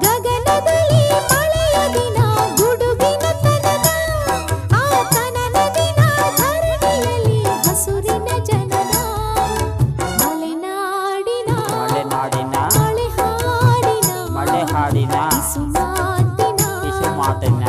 ಗಗನದಲ್ಲಿ ಮಳೆಯ ದಿನ ಗುಡುಗಿನ ತನನ ಆ ತನನ ದಿನ ಧರಣಿಯಲ್ಲಿ ಹಸುರಿನ ಜನನ ಮಲೆನಾಡಿನ ಮಲೆನಾಡಿನ ಮಳೆ ಹಾಡಿನ ಮಳೆ ಹಾಡಿನ ಕಿಸುಮಾತಿನ ಕಿಸುಮಾತಿನ